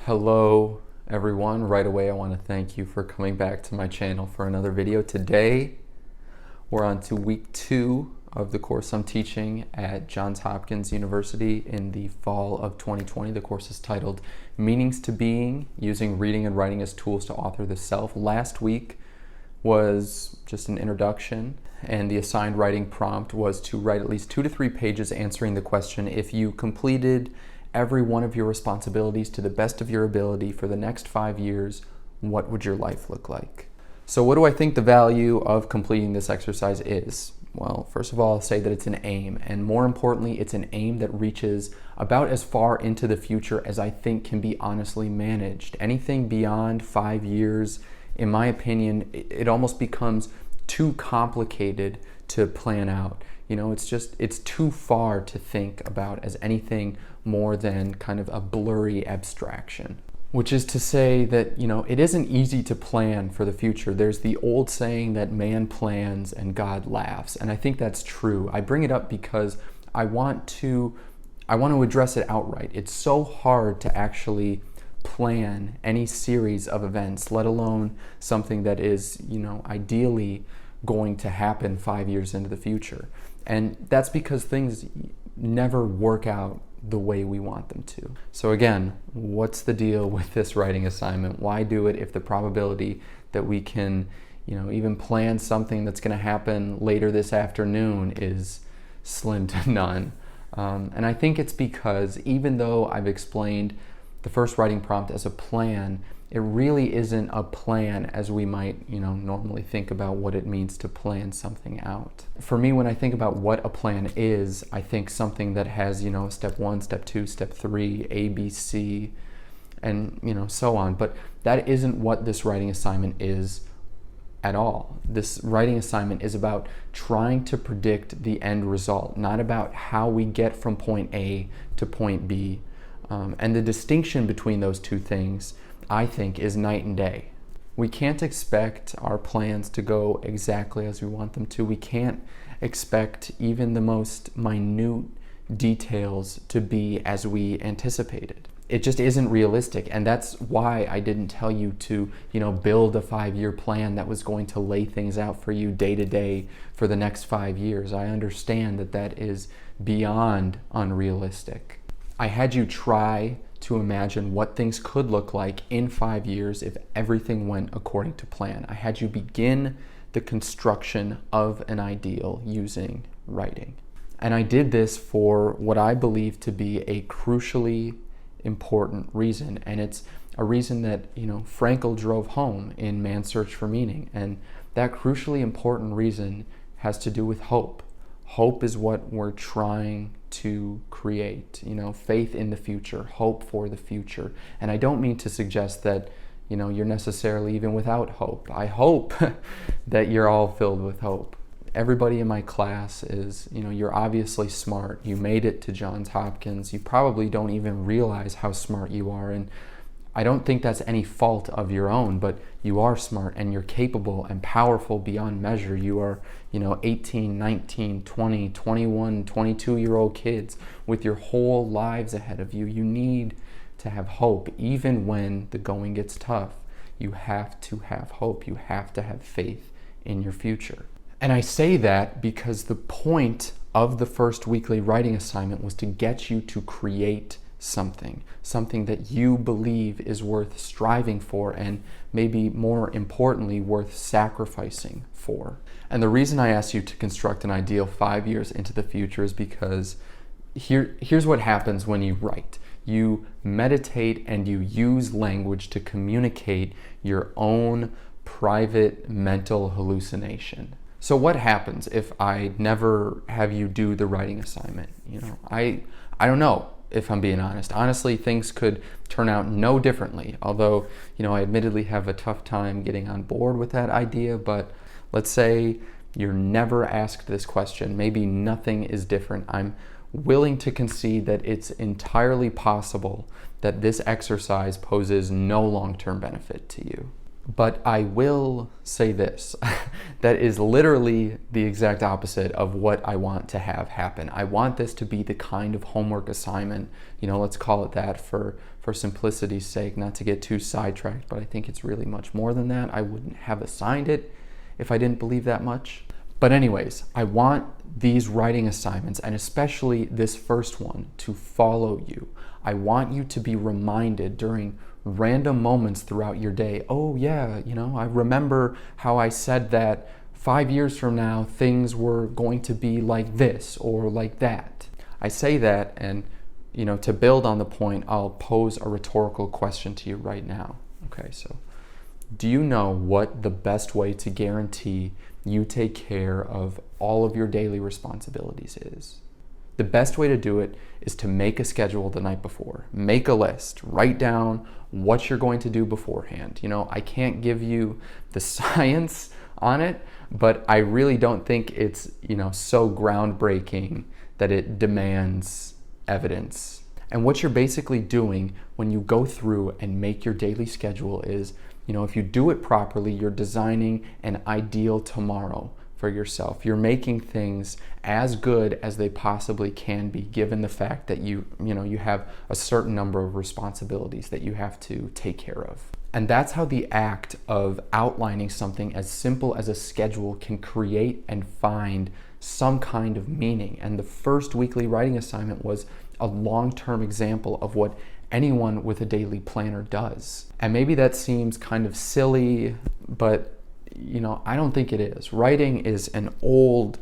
Hello everyone. Right away I want to thank you for coming back to my channel for another video. Today we're on to week 2 of the course I'm teaching at Johns Hopkins University in the fall of 2020. The course is titled Meanings to Being, Using Reading and Writing as Tools to Author the Self. Last week was just an introduction, and the assigned writing prompt was to write at least 2 to 3 pages answering the question, if you completed every one of your responsibilities to the best of your ability for the next 5 years, what would your life look like? So what do I think the value of completing this exercise is? Well, first of all, I'll say that it's an aim, and more importantly, it's an aim that reaches about as far into the future as I think can be honestly managed. Anything beyond 5 years, in my opinion, it almost becomes too complicated to plan out. You know, it's too far to think about as anything more than kind of a blurry abstraction. Which is to say that, you know, it isn't easy to plan for the future. There's the old saying that man plans and God laughs, and I think that's true. I bring it up because I want to address it outright. It's so hard to actually plan any series of events, let alone something that is, you know, ideally going to happen 5 years into the future. And that's because things never work out the way we want them to. So again, what's the deal with this writing assignment? Why do it if the probability that we can, you know, even plan something that's going to happen later this afternoon is slim to none? And I think it's because even though I've explained the first writing prompt as a plan, it really isn't a plan as we might, you know, normally think about what it means to plan something out. For me, when I think about what a plan is, I think something that has, you know, step 1, step 2, step 3, A, B, C, and, you know, so on. But that isn't what this writing assignment is at all. This writing assignment is about trying to predict the end result, not about how we get from point A to point B. And the distinction between those two things, I think, is night and day. We can't expect our plans to go exactly as we want them to. We can't expect even the most minute details to be as we anticipated. It just isn't realistic, and that's why I didn't tell you to, you know, build a 5-year plan that was going to lay things out for you day to day for the next 5 years. I understand that that is beyond unrealistic. I had you try to imagine what things could look like in 5 years if everything went according to plan. I had you begin the construction of an ideal using writing. And I did this for what I believe to be a crucially important reason. And it's a reason that, you know, Frankl drove home in Man's Search for Meaning. And that crucially important reason has to do with hope. Hope is what we're trying to create, you know, faith in the future, hope for the future. And I don't mean to suggest that, you know, you're necessarily even without hope. I hope that you're all filled with hope. Everybody in my class is, you know, you're obviously smart. You made it to Johns Hopkins. You probably don't even realize how smart you are. And I don't think that's any fault of your own, but you are smart and you're capable and powerful beyond measure. You are, you know, 18, 19, 20, 21, 22-year-old kids with your whole lives ahead of you. You need to have hope. Even when the going gets tough, you have to have hope. You have to have faith in your future. And I say that because the point of the first weekly writing assignment was to get you to create something that you believe is worth striving for, and maybe more importantly, worth sacrificing for. And the reason I asked you to construct an ideal 5 years into the future is because here's what happens when you write. You meditate and you use language to communicate your own private mental hallucination. So what happens if I never have you do the writing assignment? You know, I don't know. If I'm being honest. Honestly, things could turn out no differently. Although, you know, I admittedly have a tough time getting on board with that idea, but let's say you're never asked this question. Maybe nothing is different. I'm willing to concede that it's entirely possible that this exercise poses no long-term benefit to you. But I will say this, that is literally the exact opposite of what I want to have happen. I want this to be the kind of homework assignment, let's call it that, for for simplicity's sake, not to get too sidetracked, but I think it's really much more than that. I wouldn't have assigned it if I didn't believe that much. But anyways, I want these writing assignments, and especially this first one, to follow you. I want you to be reminded during random moments throughout your day, oh yeah, I remember how I said that 5 years from now things were going to be like this or like that. I say that, and to build on the point, I'll pose a rhetorical question to you right now. Okay, so do you know what the best way to guarantee you take care of all of your daily responsibilities is? The best way to do it is to make a schedule the night before. Make a list. Write down what you're going to do beforehand. I can't give you the science on it, but I really don't think it's, so groundbreaking that it demands evidence. And what you're basically doing when you go through and make your daily schedule is, if you do it properly, you're designing an ideal tomorrow for yourself. You're making things as good as they possibly can be, given the fact that you have a certain number of responsibilities that you have to take care of. And that's how the act of outlining something as simple as a schedule can create and find some kind of meaning. And the first weekly writing assignment was a long-term example of what anyone with a daily planner does. And maybe that seems kind of silly, but I don't think it is. Writing is an old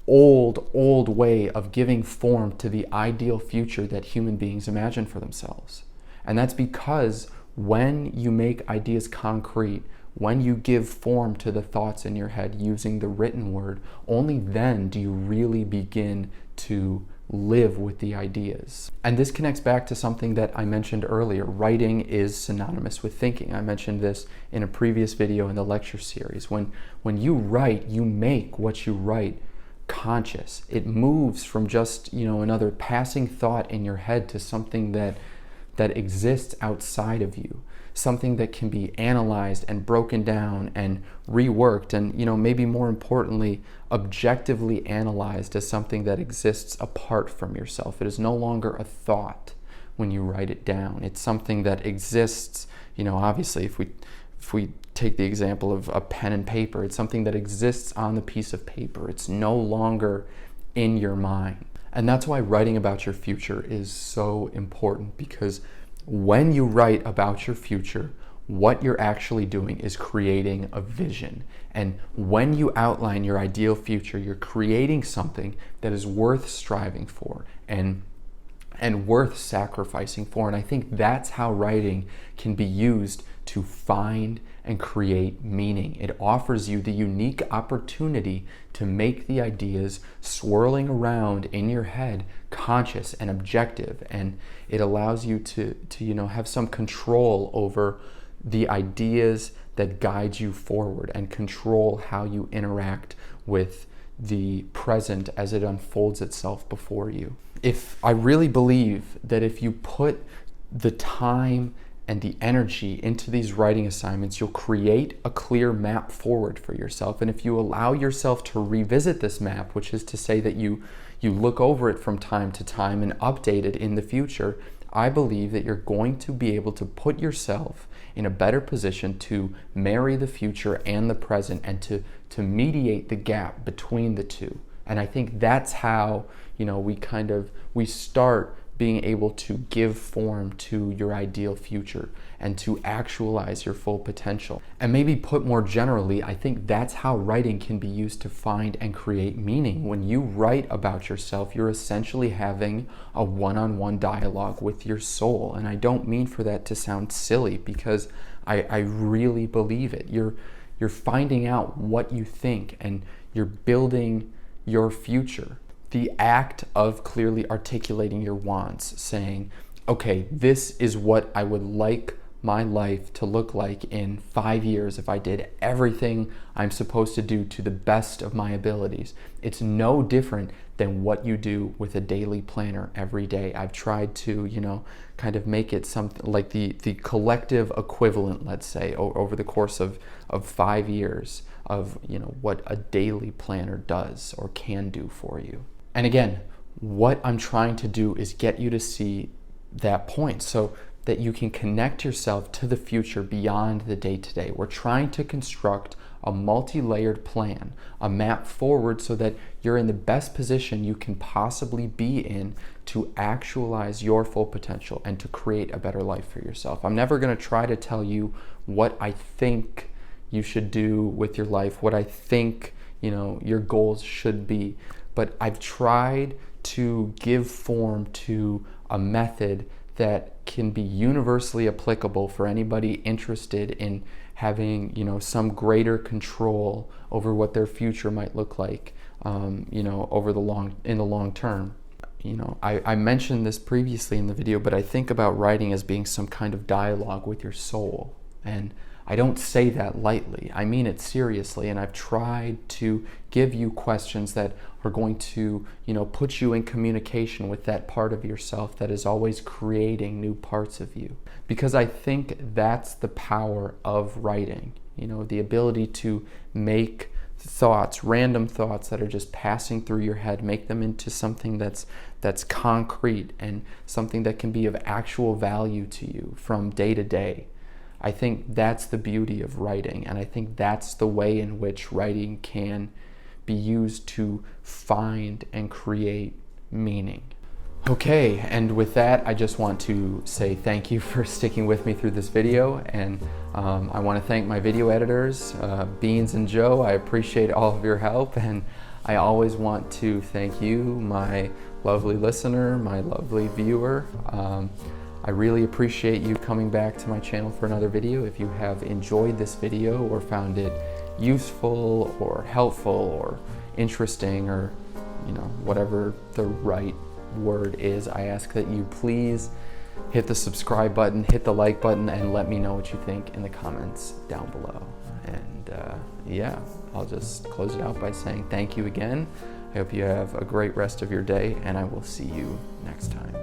way of giving form to the ideal future that human beings imagine for themselves. And that's because when you make ideas concrete, when you give form to the thoughts in your head using the written word, only then do you really begin to live with the ideas. And this connects back to something that I mentioned earlier. Writing is synonymous with thinking. I mentioned this in a previous video in the lecture series. When you write, you make what you write conscious. It moves from just, another passing thought in your head to something that exists outside of you. Something that can be analyzed and broken down and reworked and, maybe more importantly, objectively analyzed as something that exists apart from yourself. It is no longer a thought when you write it down. It's something that exists, obviously if we take the example of a pen and paper, it's something that exists on the piece of paper. It's no longer in your mind. And that's why writing about your future is so important, because when you write about your future, what you're actually doing is creating a vision. And when you outline your ideal future, you're creating something that is worth striving for and worth sacrificing for. And I think that's how writing can be used to find and create meaning. It offers you the unique opportunity to make the ideas swirling around in your head conscious and objective, and it allows you to have some control over the ideas that guide you forward and control how you interact with the present as it unfolds itself before you. I really believe that if you put the time and the energy into these writing assignments, you'll create a clear map forward for yourself. And if you allow yourself to revisit this map, which is to say that you look over it from time to time and update it in the future, I believe that you're going to be able to put yourself in a better position to marry the future and the present and to mediate the gap between the two. And I think that's how, we start being able to give form to your ideal future and to actualize your full potential. And maybe put more generally, I think that's how writing can be used to find and create meaning. When you write about yourself, you're essentially having a one-on-one dialogue with your soul. And I don't mean for that to sound silly, because I really believe it. You're finding out what you think and you're building your future. The act of clearly articulating your wants, saying, okay, this is what I would like my life to look like in 5 years if I did everything I'm supposed to do to the best of my abilities. It's no different than what you do with a daily planner every day. I've tried to, kind of make it something like the collective equivalent, let's say, over the course of 5 years of, what a daily planner does or can do for you. And again, what I'm trying to do is get you to see that point. So that you can connect yourself to the future beyond the day-to-day. We're trying to construct a multi-layered plan, a map forward so that you're in the best position you can possibly be in to actualize your full potential and to create a better life for yourself. I'm never going to try to tell you what I think you should do with your life, what I think, your goals should be, but I've tried to give form to a method that can be universally applicable for anybody interested in having, some greater control over what their future might look like, in the long term. I mentioned this previously in the video, but I think about writing as being some kind of dialogue with your soul. And I don't say that lightly. I mean it seriously, and I've tried to give you questions that are going to, put you in communication with that part of yourself that is always creating new parts of you. Because I think that's the power of writing, the ability to make thoughts, random thoughts that are just passing through your head, make them into something that's concrete and something that can be of actual value to you from day to day. I think that's the beauty of writing, and I think that's the way in which writing can be used to find and create meaning. Okay, and with that, I just want to say thank you for sticking with me through this video, and I want to thank my video editors, Beans and Joe. I appreciate all of your help, and I always want to thank you, my lovely listener, my lovely viewer. I really appreciate you coming back to my channel for another video. If you have enjoyed this video or found it useful or helpful or interesting or whatever the right word is, I ask that you please hit the subscribe button, hit the like button, and let me know what you think in the comments down below. And I'll just close it out by saying thank you again. I hope you have a great rest of your day, and I will see you next time.